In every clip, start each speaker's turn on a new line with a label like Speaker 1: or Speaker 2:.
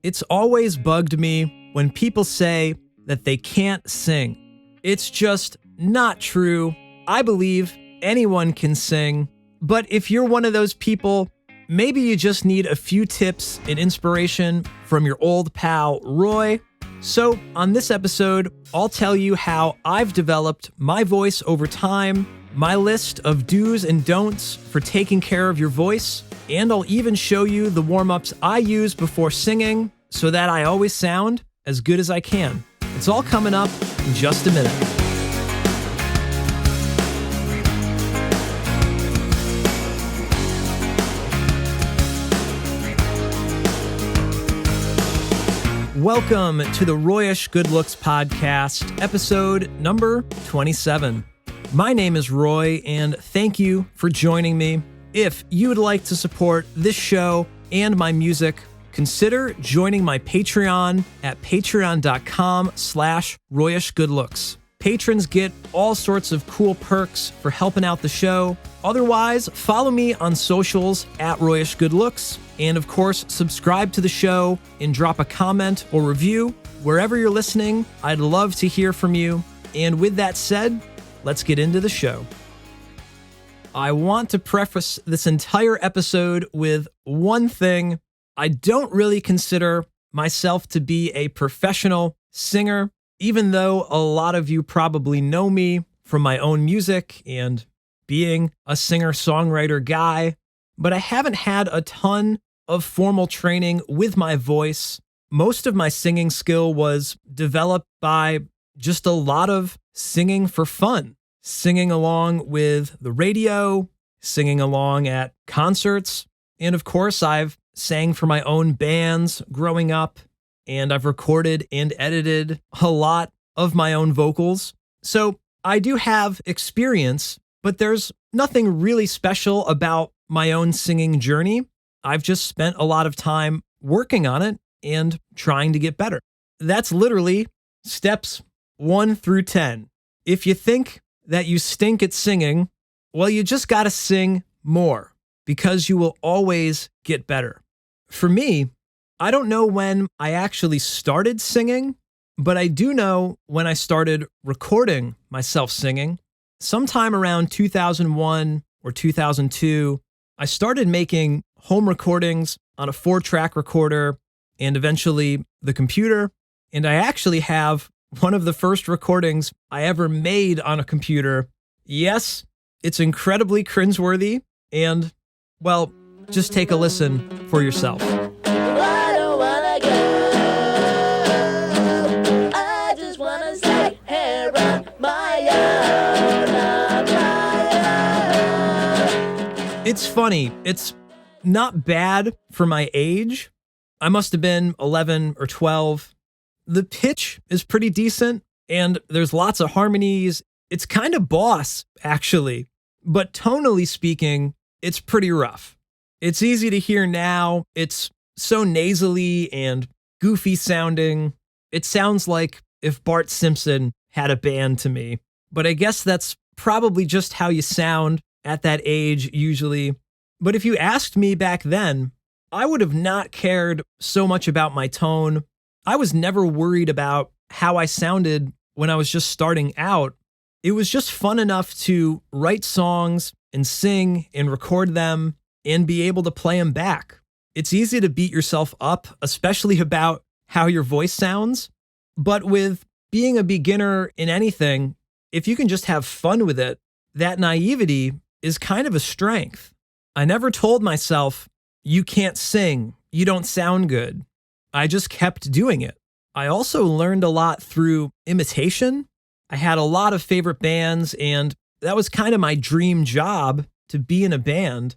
Speaker 1: It's always bugged me when people say that they can't sing. It's just not true. I believe anyone can sing, but if you're one of those people, maybe you just need a few tips and inspiration from your old pal, Roy. So on this episode, I'll tell you how I've developed my voice over time, my list of do's and don'ts for taking care of your voice, and I'll even show you the warm-ups I use before singing so that I always sound as good as I can. It's all coming up in just a minute. Welcome to the Royish Good Looks Podcast, episode number 27. My name is Roy, and thank you for joining me. If you would like to support this show and my music, consider joining my Patreon at patreon.com/RoyishGoodLooks. Patrons get all sorts of cool perks for helping out the show. Otherwise, follow me on socials at Royish Good Looks. And of course, subscribe to the show and drop a comment or review. Wherever you're listening, I'd love to hear from you. And with that said, let's get into the show. I want to preface this entire episode with one thing. I don't really consider myself to be a professional singer, even though a lot of you probably know me from my own music and being a singer-songwriter guy, but I haven't had a ton of formal training with my voice. Most of my singing skill was developed by just a lot of singing for fun, singing along with the radio, singing along at concerts, and of course, I've sang for my own bands growing up, and I've recorded and edited a lot of my own vocals. So I do have experience, but there's nothing really special about my own singing journey. I've just spent a lot of time working on it and trying to get better. That's literally steps 1 through 10. If you think that you stink at singing, well, you just got to sing more because you will always get better. For me, I don't know when I actually started singing, but I do know when I started recording myself singing. Sometime around 2001 or 2002, I started making home recordings on a 4-track recorder and eventually the computer. And I actually have one of the first recordings I ever made on a computer. Yes, it's incredibly cringeworthy, and, well, just take a listen for yourself.
Speaker 2: I don't wanna go. I just wanna stay here on my own.
Speaker 1: It's funny. It's not bad for my age. I must have been 11 or 12. The pitch is pretty decent, and there's lots of harmonies. It's kind of boss, actually. But tonally speaking, it's pretty rough. It's easy to hear now. It's so nasally and goofy sounding. It sounds like if Bart Simpson had a band to me. But I guess that's probably just how you sound at that age usually. But if you asked me back then, I would have not cared so much about my tone. I was never worried about how I sounded when I was just starting out. It was just fun enough to write songs and sing and record them and be able to play them back. It's easy to beat yourself up, especially about how your voice sounds. But with being a beginner in anything, if you can just have fun with it, that naivety is kind of a strength. I never told myself, you can't sing, you don't sound good. I just kept doing it. I also learned a lot through imitation. I had a lot of favorite bands, and that was kind of my dream job, to be in a band.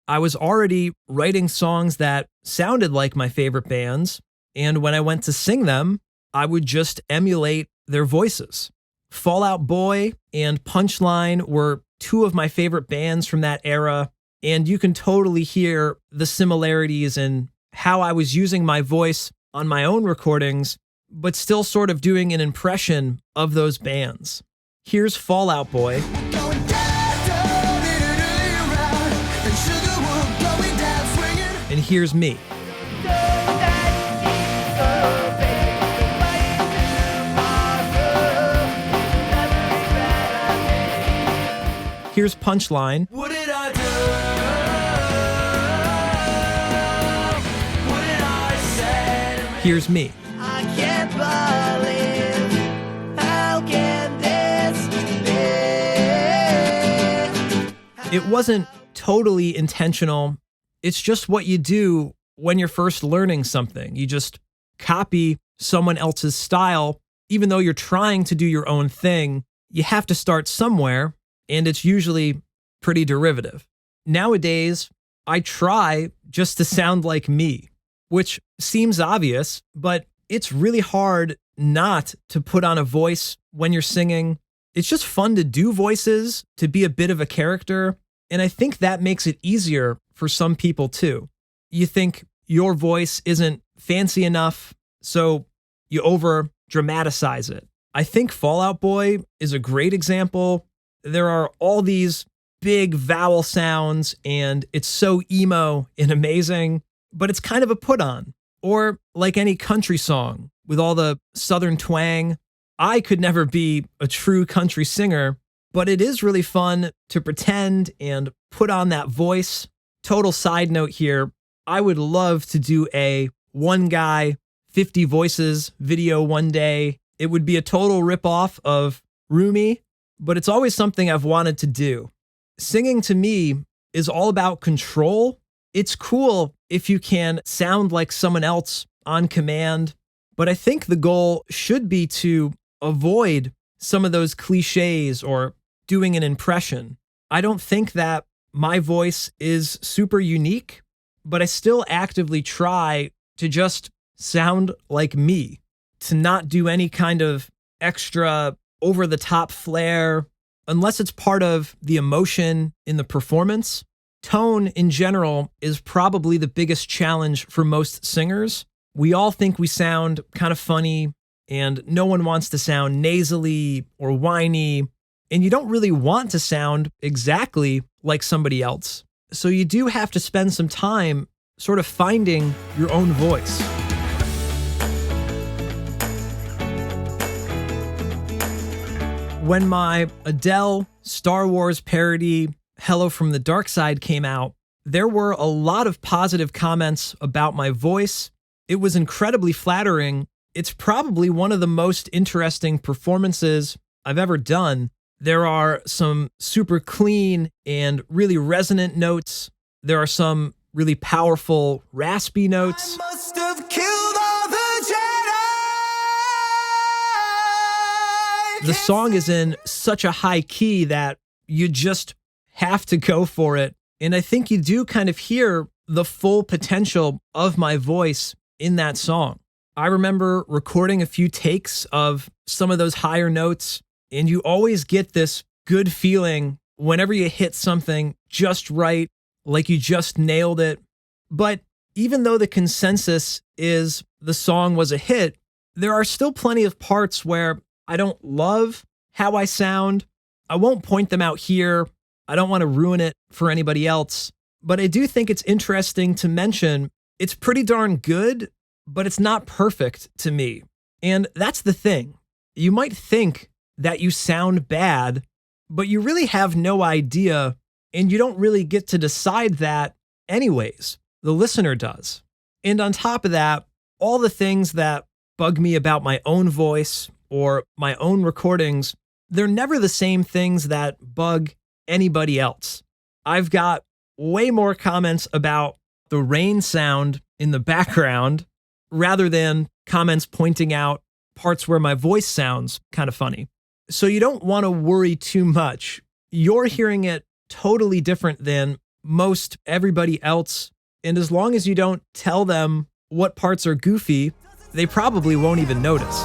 Speaker 1: I was already writing songs that sounded like my favorite bands, and when I went to sing them, I would just emulate their voices. Fall Out Boy and Punchline were two of my favorite bands from that era, and you can totally hear the similarities in how I was using my voice on my own recordings, but still sort of doing an impression of those bands. Here's Fall Out Boy. And here's me. Here's Punchline.
Speaker 3: What did I do? What did I say?
Speaker 1: Here's Me.
Speaker 2: I can't believe, how can this be?
Speaker 1: It wasn't totally intentional. It's just what you do when you're first learning something. You just copy someone else's style. Even though you're trying to do your own thing, you have to start somewhere, and it's usually pretty derivative. Nowadays, I try just to sound like me, which seems obvious, but it's really hard not to put on a voice when you're singing. It's just fun to do voices, to be a bit of a character, and I think that makes it easier for some people too. You think your voice isn't fancy enough, so you over dramatize it. I think Fall Out Boy is a great example. There are all these big vowel sounds, and it's so emo and amazing, but it's kind of a put on. Or like any country song with all the southern twang. I could never be a true country singer, but it is really fun to pretend and put on that voice. Total side note here, I would love to do a one guy, 50 voices video one day. It would be a total ripoff of Rumi, but it's always something I've wanted to do. Singing to me is all about control. It's cool if you can sound like someone else on command, but I think the goal should be to avoid some of those cliches or doing an impression. I don't think that my voice is super unique, but I still actively try to just sound like me, to not do any kind of extra over-the-top flair, unless it's part of the emotion in the performance. Tone in general is probably the biggest challenge for most singers. We all think we sound kind of funny, and no one wants to sound nasally or whiny, and you don't really want to sound exactly like somebody else. So you do have to spend some time sort of finding your own voice. When my Adele Star Wars parody Hello from the Dark Side came out, there were a lot of positive comments about my voice. It was incredibly flattering. It's probably one of the most interesting performances I've ever done. There are some super clean and really resonant notes. There are some really powerful, raspy notes.
Speaker 3: I must have killed all the Jedi.
Speaker 1: The song is in such a high key that you just have to go for it. And I think you do kind of hear the full potential of my voice in that song. I remember recording a few takes of some of those higher notes, and you always get this good feeling whenever you hit something just right, like you just nailed it. But even though the consensus is the song was a hit, there are still plenty of parts where I don't love how I sound. I won't point them out here. I don't want to ruin it for anybody else. But I do think it's interesting to mention it's pretty darn good, but it's not perfect to me. And that's the thing. You might think that you sound bad, but you really have no idea, and you don't really get to decide that anyways. The listener does. And on top of that, all the things that bug me about my own voice or my own recordings, they're never the same things that bug anybody else. I've got way more comments about the rain sound in the background rather than comments pointing out parts where my voice sounds kind of funny. So you don't want to worry too much. You're hearing it totally different than most everybody else. And as long as you don't tell them what parts are goofy, they probably won't even notice.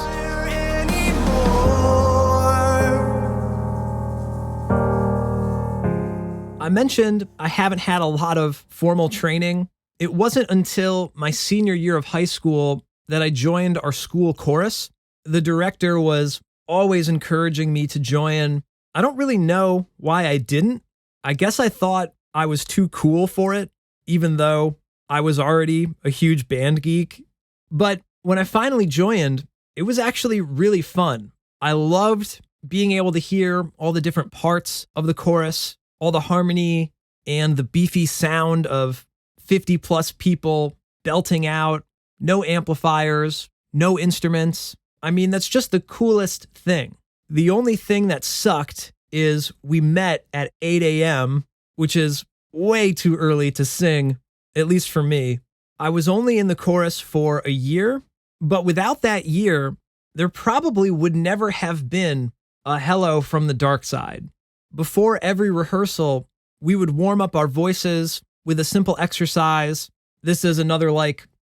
Speaker 1: I mentioned I haven't had a lot of formal training. It wasn't until my senior year of high school that I joined our school chorus. The director was always encouraging me to join. I don't really know why I didn't. I guess I thought I was too cool for it, even though I was already a huge band geek. But when I finally joined, it was actually really fun. I loved being able to hear all the different parts of the chorus. all the harmony and the beefy sound of 50 plus people belting out, no amplifiers, no instruments. I mean, that's just the coolest thing. The only thing that sucked is we met at 8 a.m., which is way too early to sing, at least for me. I was only in the chorus for a year, but without that year, there probably would never have been a Hello from the Dark Side. Before every rehearsal, we would warm up our voices with a simple exercise. This is another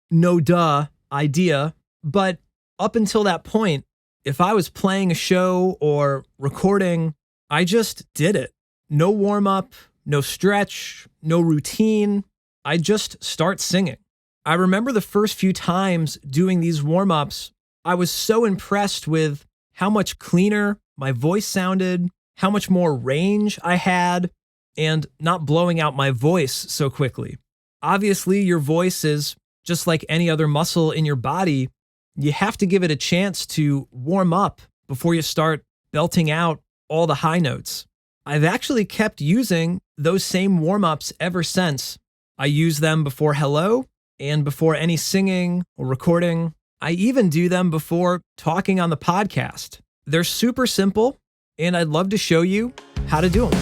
Speaker 1: no duh idea, but up until that point, if I was playing a show or recording, I just did it. No warm up, no stretch, no routine. I just start singing. I remember the first few times doing these warm-ups, I was so impressed with how much cleaner my voice sounded, how much more range I had, and not blowing out my voice so quickly. Obviously, your voice is just like any other muscle in your body. You have to give it a chance to warm up before you start belting out all the high notes. I've actually kept using those same warm-ups ever since. I use them before Hello and before any singing or recording. I even do them before talking on the podcast. They're super simple, and I'd love to show you how to do them.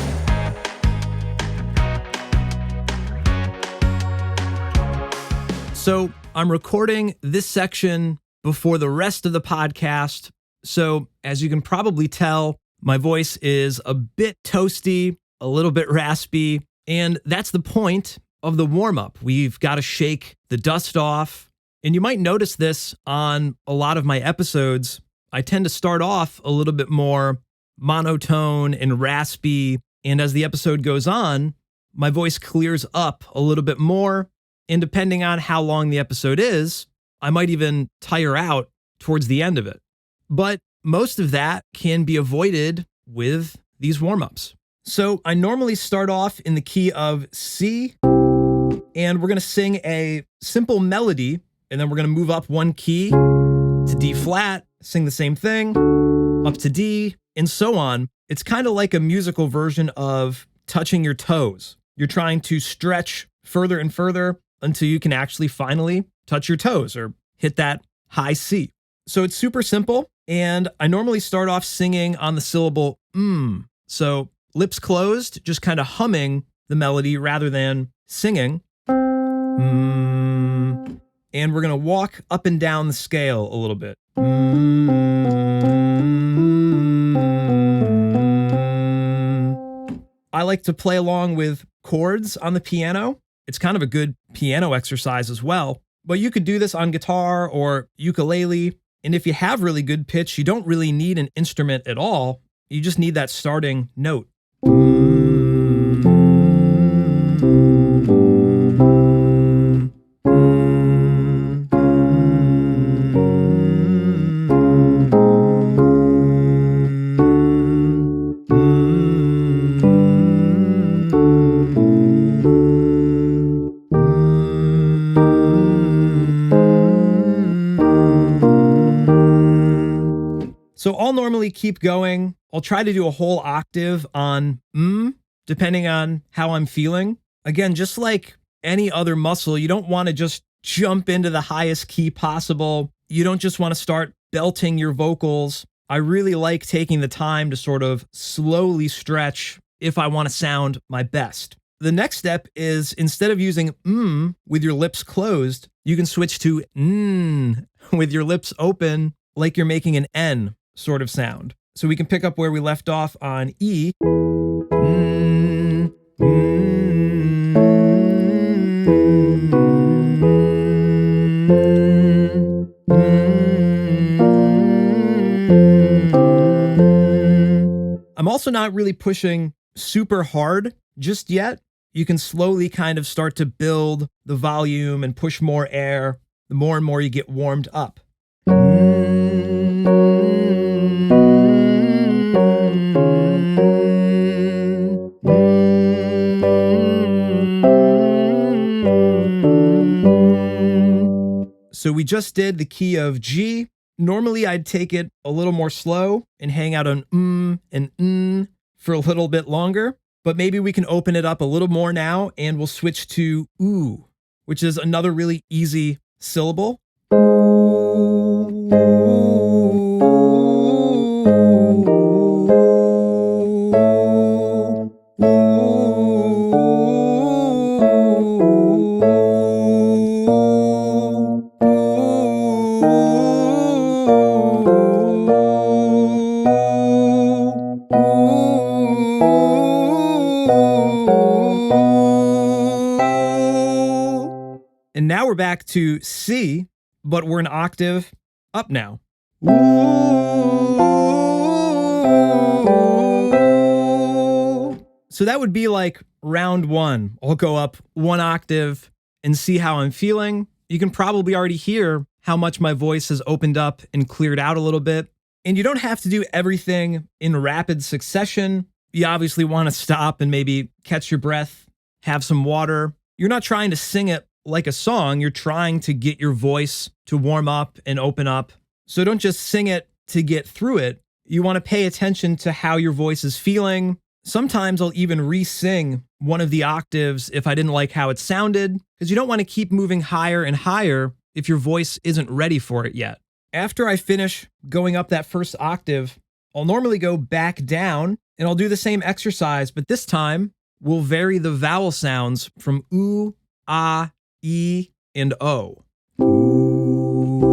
Speaker 1: So I'm recording this section before the rest of the podcast. So as you can probably tell, my voice is a bit toasty, a little bit raspy, and that's the point of the warm-up. We've got to shake the dust off. And you might notice this on a lot of my episodes. I tend to start off a little bit more monotone and raspy. And as the episode goes on, my voice clears up a little bit more. And depending on how long the episode is, I might even tire out towards the end of it. But most of that can be avoided with these warm-ups. So I normally start off in the key of C, and we're going to sing a simple melody, and then we're going to move up one key to D flat, sing the same thing, up to D, and so on. It's kind of like a musical version of touching your toes. You're trying to stretch further and further until you can actually finally touch your toes or hit that high C. So it's super simple, and I normally start off singing on the syllable So lips closed, just kind of humming the melody rather than singing. And we're going to walk up and down the scale a little bit. I like to play along with chords on the piano. It's kind of a good piano exercise as well. But you could do this on guitar or ukulele. And if you have really good pitch, you don't really need an instrument at all. You just need that starting note. So I'll normally keep going. I'll try to do a whole octave on depending on how I'm feeling. Again, just like any other muscle, you don't want to just jump into the highest key possible. You don't just want to start belting your vocals. I really like taking the time to sort of slowly stretch if I want to sound my best. The next step is instead of using with your lips closed, you can switch to with your lips open like you're making an N sort of sound. So we can pick up where we left off on E. I'm also not really pushing super hard just yet. You can slowly kind of start to build the volume and push more air the more and more you get warmed up. So we just did the key of G. Normally I'd take it a little more slow and hang out on and for a little bit longer. but maybe we can open it up a little more now and we'll switch to ooh, which is another really easy syllable. And now we're back to C, but we're an octave up now. So that would be like round one. I'll go up one octave and see how I'm feeling. You can probably already hear how much my voice has opened up and cleared out a little bit. And you don't have to do everything in rapid succession. You obviously want to stop and maybe catch your breath, have some water. You're not trying to sing it like a song. You're trying to get your voice to warm up and open up. So don't just sing it to get through it. You want to pay attention to how your voice is feeling. Sometimes I'll even re-sing one of the octaves if I didn't like how it sounded, because you don't want to keep moving higher and higher if your voice isn't ready for it yet. After I finish going up that first octave, I'll normally go back down and I'll do the same exercise, but this time we'll vary the vowel sounds from oo, ah, E, and O. Ooh,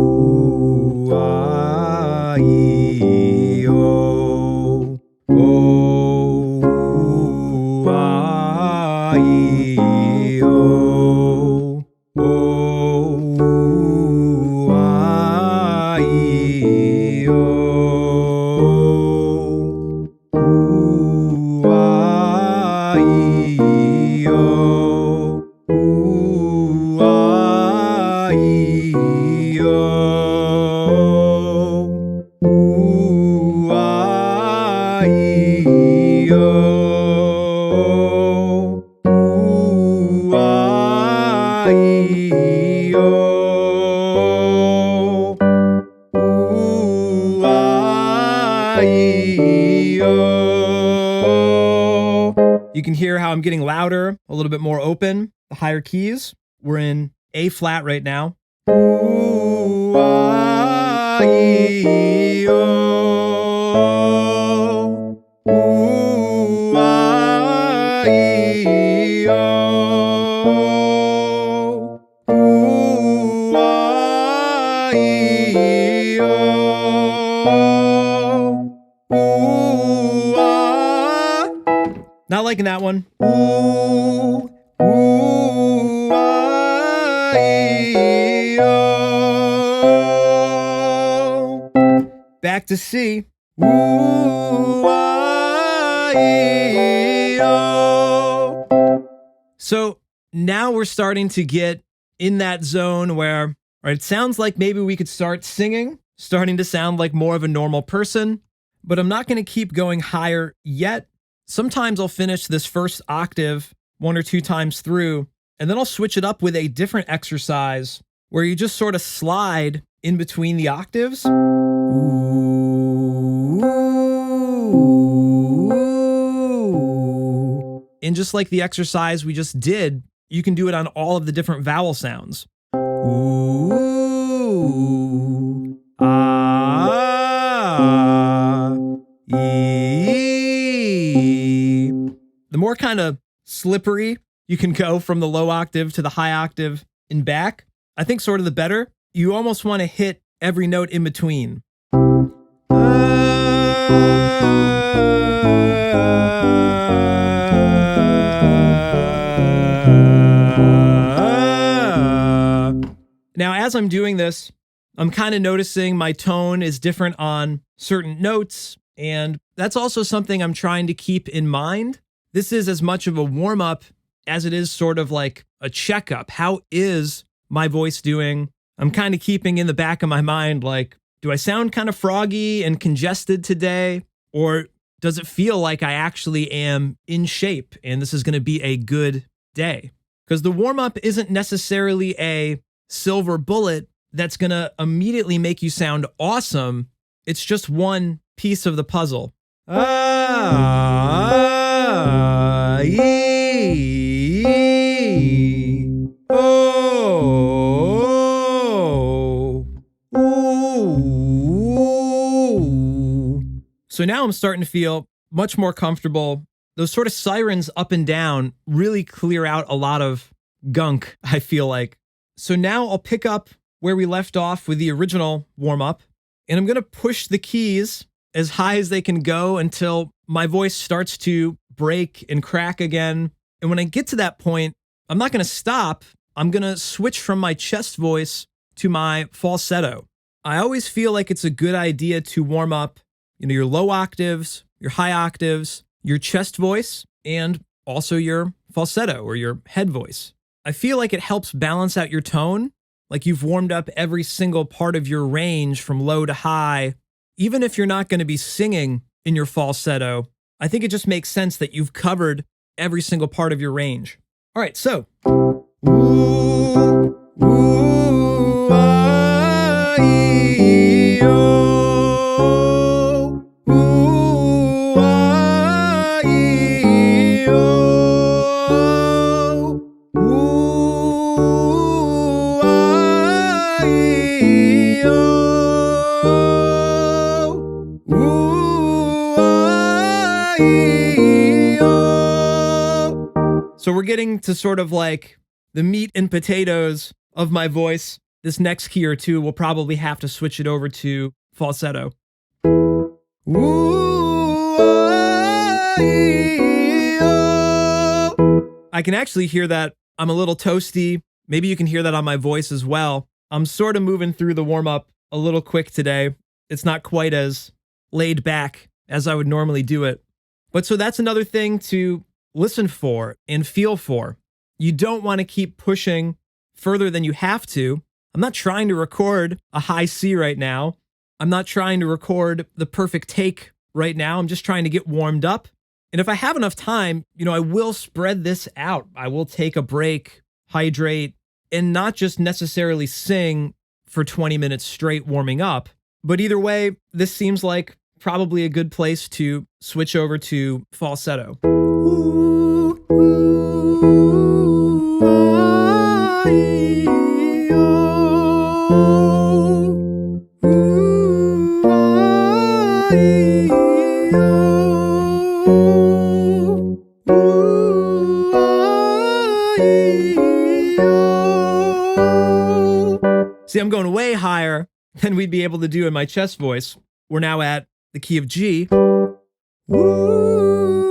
Speaker 1: ah, E, O. Oh, ah, E, O. Oh, ah, E, O. Ooh, ah, E, O. Ooh, ah, E, O. Ooh, ah, E, O. Ooh, ah, E, O. Ooh, ah, E, O. You can hear how I'm getting louder, a little bit more open. The higher keys. We're in A flat right now. Ooh, ah, E, O. Ooh, ah, E, O. Ooh, ah, E, O. Ooh, ah. Not liking that one. Ooh, ooh, ah, E, O. Back to C. Ooh, ah, E, O. So now we're starting to get in that zone where, right, it sounds like maybe we could start singing, starting to sound like more of a normal person, but I'm not going to keep going higher yet. Sometimes I'll finish this first octave one or two times through, and then I'll switch it up with a different exercise where you just sort of slide in between the octaves. Ooh. And just like the exercise we just did, you can do it on all of the different vowel sounds. Ooh, ah, E. The more kind of slippery you can go from the low octave to the high octave and back, I think sort of the better. You almost want to hit every note in between. Now, as I'm doing this, I'm kind of noticing my tone is different on certain notes, and that's also something I'm trying to keep in mind. This is as much of a warm-up as it is sort of like a checkup. How is my voice doing? I'm kind of keeping in the back of my mind, like, do I sound kind of froggy and congested today? Or does it feel like I actually am in shape and this is going to be a good day? Because the warm-up isn't necessarily a silver bullet that's going to immediately make you sound awesome. It's just one piece of the puzzle. So now I'm starting to feel much more comfortable. Those sort of sirens up and down really clear out a lot of gunk, I feel like. So now I'll pick up where we left off with the original warm-up, and I'm going to push the keys as high as they can go until my voice starts to break and crack again. And when I get to that point, I'm not going to stop. I'm going to switch from my chest voice to my falsetto. I always feel like it's a good idea to warm up, your low octaves, your high octaves, your chest voice, and also your falsetto or your head voice. I feel like it helps balance out your tone, like you've warmed up every single part of your range from low to high. Even if you're not going to be singing in your falsetto, I think it just makes sense that you've covered every single part of your range. All right, so. Ooh, ooh, ah, ee, oh. Ooh, ah, ee, oh. Ooh, ah, ee, oh. Ooh, ah, ee, oh. So we're getting to sort of like the meat and potatoes of my voice. This next key or two, we'll probably have to switch it over to falsetto. Ooh, I can actually hear that I'm a little toasty. Maybe you can hear that on my voice as well. I'm sort of moving through the warm-up a little quick today. It's not quite as laid back as I would normally do it. But so that's another thing to listen for and feel for. You don't want to keep pushing further than you have to. I'm not trying to record a high C right now. I'm not trying to record the perfect take right now. I'm just trying to get warmed up. And if I have enough time, I will spread this out. I will take a break, hydrate, and not just necessarily sing for 20 minutes straight warming up. But either way, this seems like probably a good place to switch over to falsetto. Ooh, ooh, ah, ee, oh. Ooh, ah, ee, oh. Ooh, ah, ee, oh. See, I'm going way higher than we'd be able to do in my chest voice. We're now at the key of G. Ooh,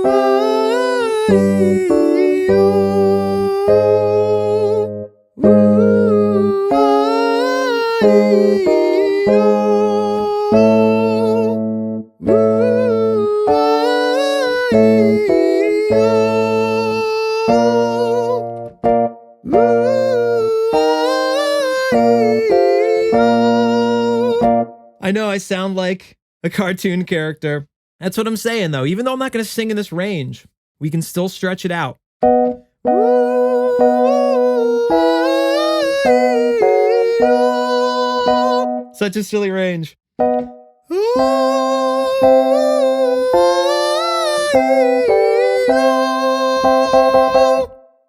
Speaker 1: ah, ee, oh. Ooh, ah, ee, oh. Ooh, ah, ee, oh. Ooh, ah, ee, oh. I know I sound like a cartoon character. That's what I'm saying, though. Even though I'm not going to sing in this range, we can still stretch it out. Such a silly range.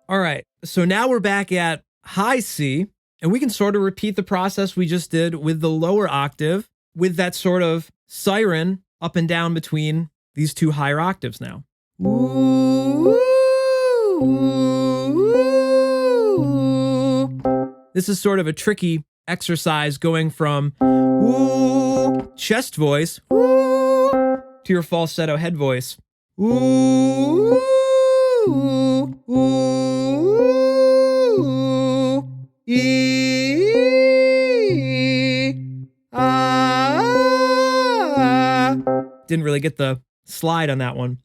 Speaker 1: All right, so now we're back at high C, and we can sort of repeat the process we just did with the lower octave, with that sort of siren up and down between these two higher octaves now. This is sort of a tricky exercise going from chest voice to your falsetto head voice. Didn't really get the slide on that one.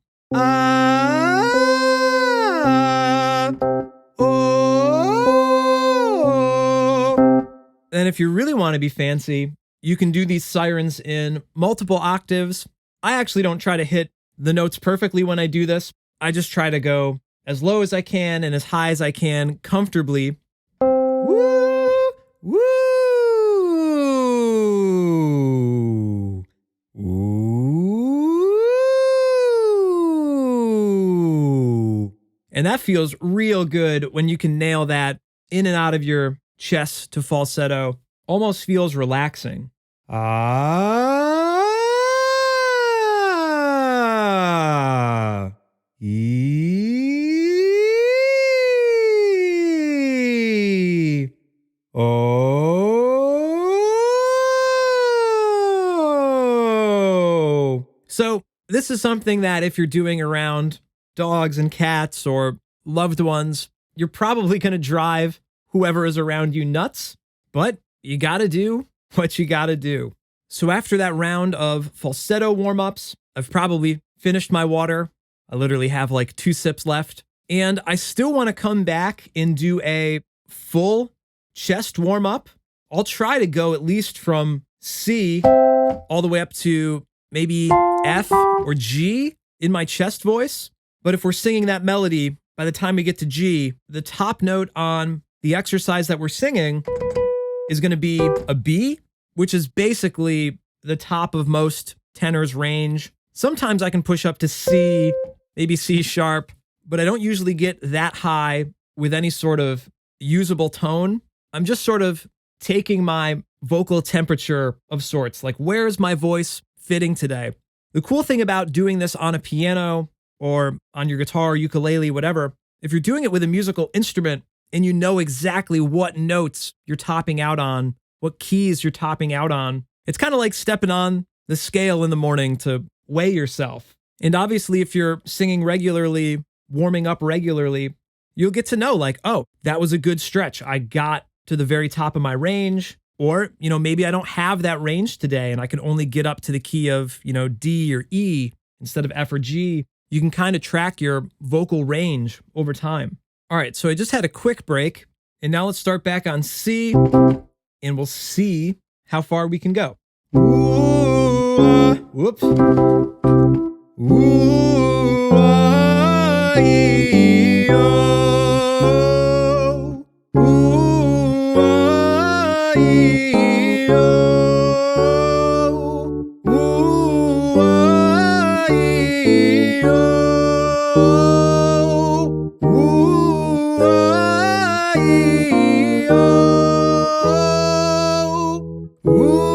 Speaker 1: And if you really want to be fancy, you can do these sirens in multiple octaves. I actually don't try to hit the notes perfectly when I do this. I just try to go as low as I can and as high as I can comfortably. Woo! Woo! Ooh! And that feels real good when you can nail that in and out of your chest to falsetto. Almost feels relaxing. Ah. E. Oh. So this is something that if you're doing around dogs and cats or loved ones, you're probably going to drive whoever is around you nuts, but you got to do what you got to do. So after that round of falsetto warm-ups, I've probably finished my water. I literally have like 2 sips left, and I still want to come back and do a full chest warm-up. I'll try to go at least from C all the way up to maybe F or G in my chest voice. But if we're singing that melody, by the time we get to G, the top note on the exercise that we're singing is going to be a B, which is basically the top of most tenors' range. Sometimes I can push up to C, maybe C sharp, but I don't usually get that high with any sort of usable tone. I'm just sort of taking my vocal temperature of sorts, like where's my voice fitting today? The cool thing about doing this on a piano or on your guitar, ukulele, whatever, if you're doing it with a musical instrument and you know exactly what notes you're topping out on, what keys you're topping out on, it's kind of like stepping on the scale in the morning to weigh yourself. And obviously, if you're singing regularly, warming up regularly, you'll get to know like, oh, that was a good stretch. I got to the very top of my range. Or, maybe I don't have that range today and I can only get up to the key of, D or E instead of F or G. You can kind of track your vocal range over time. All right, so I just had a quick break, and now let's start back on C, and we'll see how far we can go. Ooh, whoops. Ooh, ee, oh. Ooh, ee, oh. Ooh, ee, oh. Ooh, ee, oh. Ooh,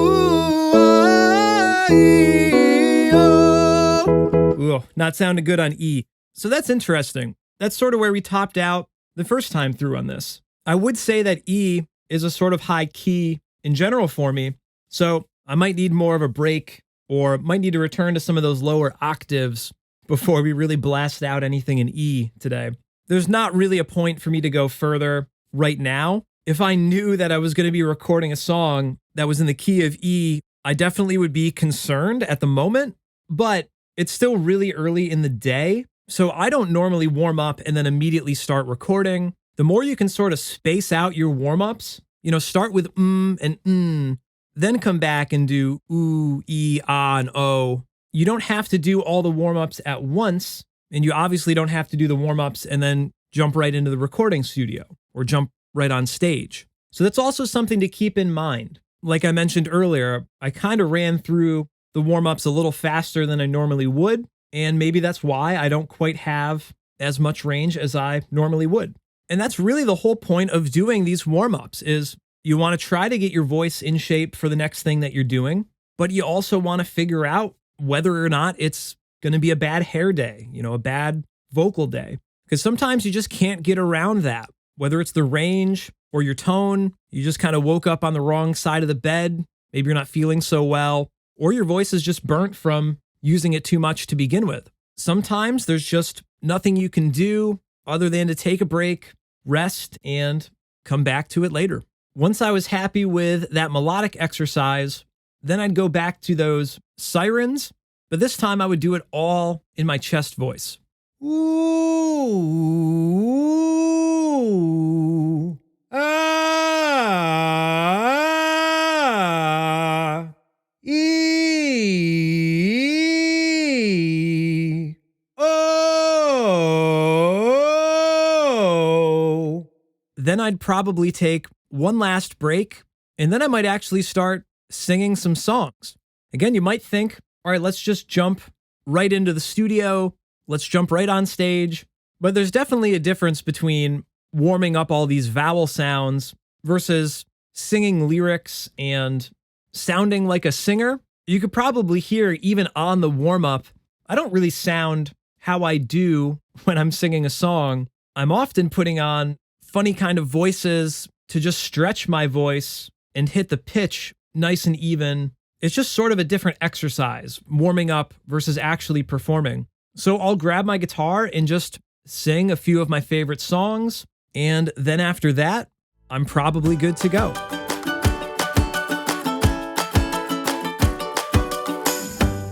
Speaker 1: ee, oh. Ooh, not sounding good on E. So that's interesting. That's sort of where we topped out the first time through on this. I would say that E is a sort of high key in general for me, so I might need more of a break or might need to return to some of those lower octaves before we really blast out anything in E today. There's not really a point for me to go further right now. If I knew that I was going to be recording a song that was in the key of E, I definitely would be concerned at the moment, but it's still really early in the day, so I don't normally warm up and then immediately start recording. The more you can sort of space out your warm-ups, start with and then come back and do ooh, e, ah, and oh. You don't have to do all the warm-ups at once, and you obviously don't have to do the warm-ups and then jump right into the recording studio or jump right on stage. So that's also something to keep in mind. Like I mentioned earlier, I kind of ran through the warm-ups a little faster than I normally would, and maybe that's why I don't quite have as much range as I normally would. And that's really the whole point of doing these warm-ups is you want to try to get your voice in shape for the next thing that you're doing, but you also want to figure out whether or not it's going to be a bad hair day, a bad vocal day. Because sometimes you just can't get around that, whether it's the range or your tone, you just kind of woke up on the wrong side of the bed, maybe you're not feeling so well, or your voice is just burnt from using it too much to begin with. Sometimes there's just nothing you can do other than to take a break, rest, and come back to it later. Once I was happy with that melodic exercise, then I'd go back to those sirens, but this time I would do it all in my chest voice. Ooh, ah, e, oh. Then I'd probably take one last break, and then I might actually start singing some songs. Again, you might think, all right, let's just jump right into the studio. Let's jump right on stage. But there's definitely a difference between warming up all these vowel sounds versus singing lyrics and sounding like a singer. You could probably hear even on the warm up, I don't really sound how I do when I'm singing a song. I'm often putting on funny kind of voices to just stretch my voice and hit the pitch nice and even. It's just sort of a different exercise, warming up versus actually performing. So I'll grab my guitar and just sing a few of my favorite songs, and then after that, I'm probably good to go.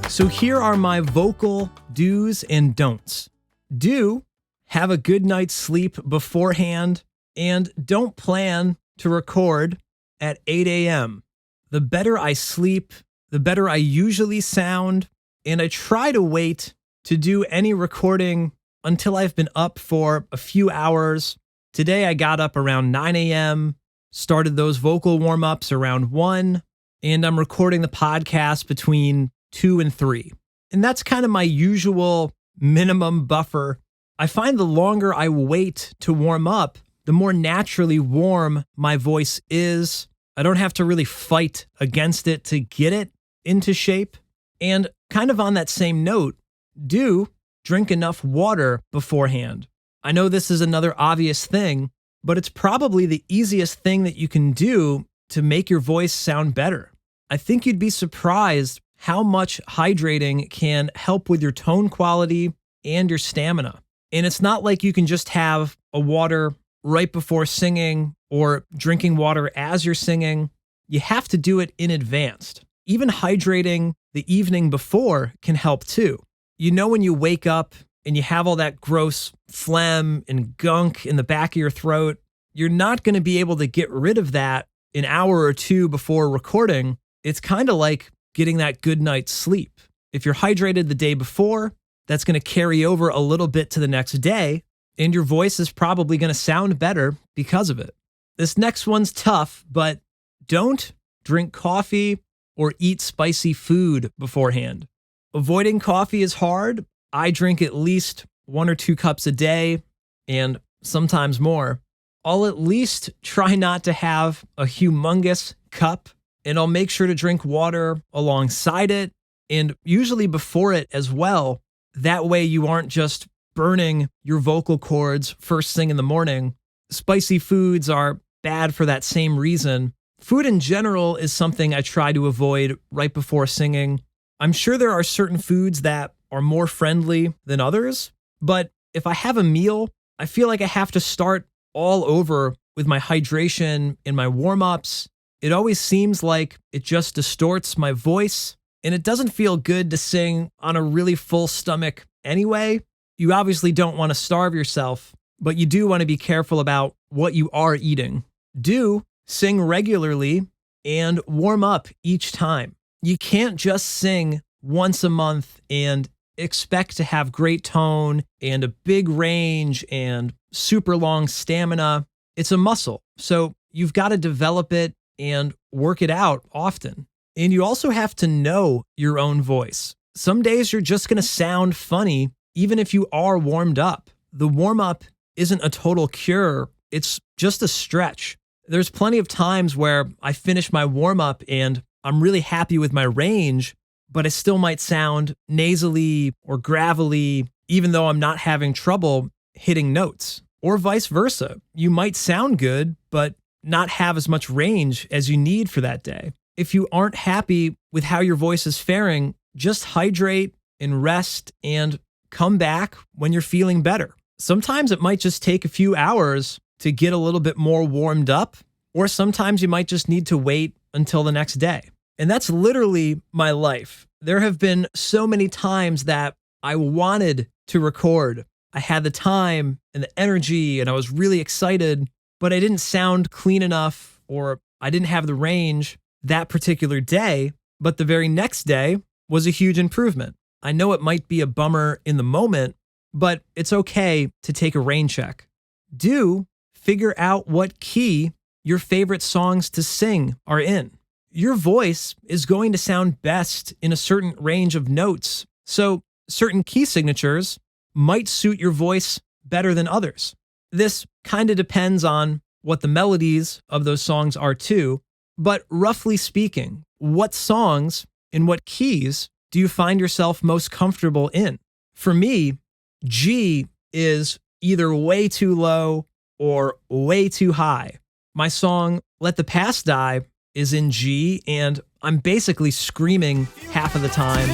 Speaker 1: So here are my vocal do's and don'ts. Do have a good night's sleep beforehand, and don't plan to record at 8 a.m. The better I sleep, the better I usually sound, and I try to wait to do any recording until I've been up for a few hours. Today I got up around 9 a.m., started those vocal warm-ups around 1, and I'm recording the podcast between 2 and 3. And that's kind of my usual minimum buffer. I find the longer I wait to warm up, the more naturally warm my voice is. I don't have to really fight against it to get it into shape. And kind of on that same note, do drink enough water beforehand. I know this is another obvious thing, but it's probably the easiest thing that you can do to make your voice sound better. I think you'd be surprised how much hydrating can help with your tone quality and your stamina. And it's not like you can just have a water right before singing or drinking water as you're singing. You have to do it in advance. Even hydrating the evening before can help too. You know, when you wake up and you have all that gross phlegm and gunk in the back of your throat, you're not going to be able to get rid of that an hour or two before recording. It's kind of like getting that good night's sleep. If you're hydrated the day before, that's going to carry over a little bit to the next day, and your voice is probably going to sound better because of it. This next one's tough, but don't drink coffee or eat spicy food beforehand. Avoiding coffee is hard. I drink at least 1 or 2 cups a day, and sometimes more. I'll at least try not to have a humongous cup, and I'll make sure to drink water alongside it, and usually before it as well. That way you aren't just burning your vocal cords first thing in the morning. Spicy foods are bad for that same reason. Food in general is something I try to avoid right before singing. I'm sure there are certain foods that are more friendly than others, but if I have a meal, I feel like I have to start all over with my hydration and my warm-ups. It always seems like it just distorts my voice, and it doesn't feel good to sing on a really full stomach anyway. You obviously don't want to starve yourself, but you do want to be careful about what you are eating. Do sing regularly and warm up each time. You can't just sing once a month and expect to have great tone and a big range and super long stamina. It's a muscle, so you've got to develop it and work it out often. And you also have to know your own voice. Some days you're just going to sound funny, even if you are warmed up. The warm-up isn't a total cure. It's just a stretch. There's plenty of times where I finish my warm-up and I'm really happy with my range, but I still might sound nasally or gravelly, even though I'm not having trouble hitting notes. Or vice versa. You might sound good, but not have as much range as you need for that day. If you aren't happy with how your voice is faring, just hydrate and rest and come back when you're feeling better. Sometimes it might just take a few hours to get a little bit more warmed up, or sometimes you might just need to wait until the next day. And that's literally my life. There have been so many times that I wanted to record. I had the time and the energy and I was really excited, but I didn't sound clean enough or I didn't have the range that particular day, but the very next day was a huge improvement. I know it might be a bummer in the moment, but it's okay to take a rain check. Do figure out what key your favorite songs to sing are in. Your voice is going to sound best in a certain range of notes, so certain key signatures might suit your voice better than others. This kind of depends on what the melodies of those songs are too, but roughly speaking, what songs in what keys do you find yourself most comfortable in? For me, G is either way too low or way too high. My song, Let the Past Die, is in G, and I'm basically screaming half of the time.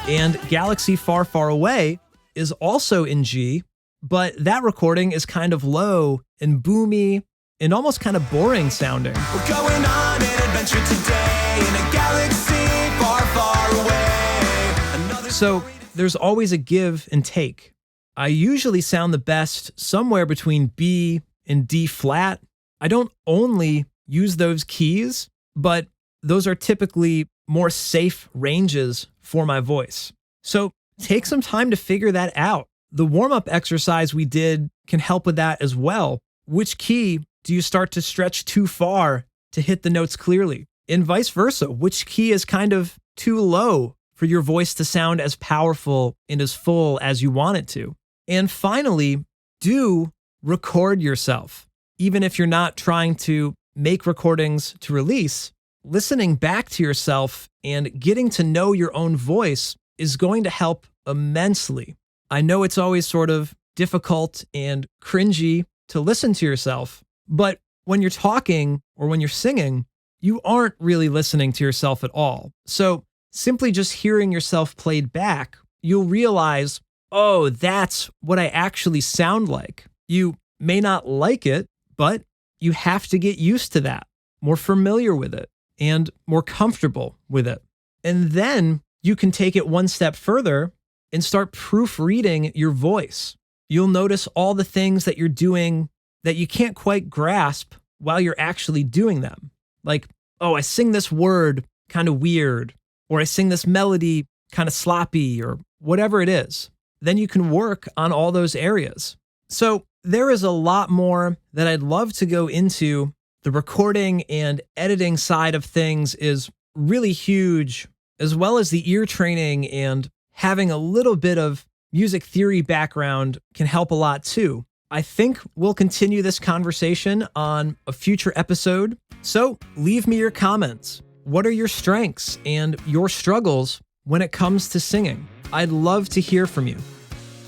Speaker 1: And Galaxy Far, Far Away is also in G, but that recording is kind of low and boomy and almost kind of boring sounding.
Speaker 3: We're going on an adventure today in a galaxy far, far away.
Speaker 1: So there's always a give and take. I usually sound the best somewhere between B and D flat. I don't only use those keys, but those are typically more safe ranges for my voice. So take some time to figure that out. The warm-up exercise we did can help with that as well. Which key do you start to stretch too far to hit the notes clearly? And vice versa, which key is kind of too low for your voice to sound as powerful and as full as you want it to? And finally, do record yourself. Even if you're not trying to make recordings to release, listening back to yourself and getting to know your own voice is going to help immensely. I know it's always sort of difficult and cringy to listen to yourself, but when you're talking or when you're singing, you aren't really listening to yourself at all. So simply just hearing yourself played back, you'll realize, oh, that's what I actually sound like. You may not like it, but you have to get used to that, more familiar with it, and more comfortable with it. And then you can take it one step further and start proofreading your voice. You'll notice all the things that you're doing that you can't quite grasp while you're actually doing them. Like, oh, I sing this word kind of weird, or I sing this melody kind of sloppy, or whatever it is. Then you can work on all those areas. So there is a lot more that I'd love to go into. The recording and editing side of things is really huge, as well as the ear training and having a little bit of music theory background can help a lot too. I think we'll continue this conversation on a future episode. So leave me your comments. What are your strengths and your struggles when it comes to singing? I'd love to hear from you.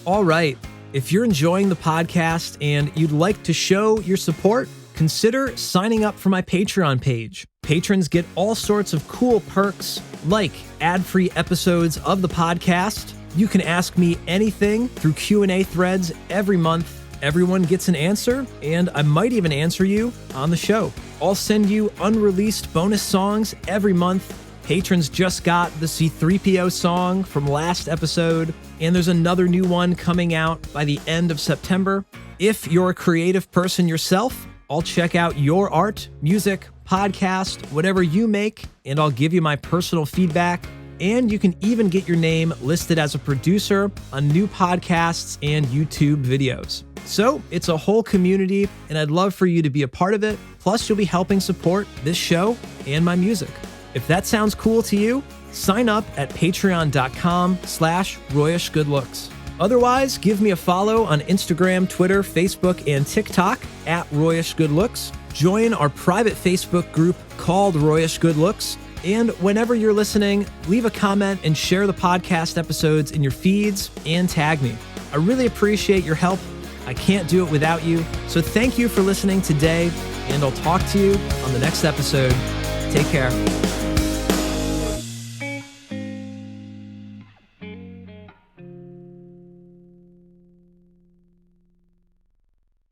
Speaker 1: All right. If you're enjoying the podcast and you'd like to show your support, consider signing up for my Patreon page. Patrons get all sorts of cool perks like ad-free episodes of the podcast. You can ask me anything through Q&A threads every month. Everyone gets an answer, and I might even answer you on the show. I'll send you unreleased bonus songs every month. Patrons just got the C3PO song from last episode, and there's another new one coming out by the end of September. If you're a creative person yourself, I'll check out your art, music, podcast, whatever you make, and I'll give you my personal feedback. And you can even get your name listed as a producer on new podcasts and YouTube videos. So it's a whole community, and I'd love for you to be a part of it. Plus, you'll be helping support this show and my music. If that sounds cool to you, sign up at patreon.com/Royish Good Looks. Otherwise, give me a follow on Instagram, Twitter, Facebook, and TikTok at Royish Good Looks. Join our private Facebook group called Royish Good Looks. And whenever you're listening, leave a comment and share the podcast episodes in your feeds and tag me. I really appreciate your help. I can't do it without you. So thank you for listening today, and I'll talk to you on the next episode. Take care.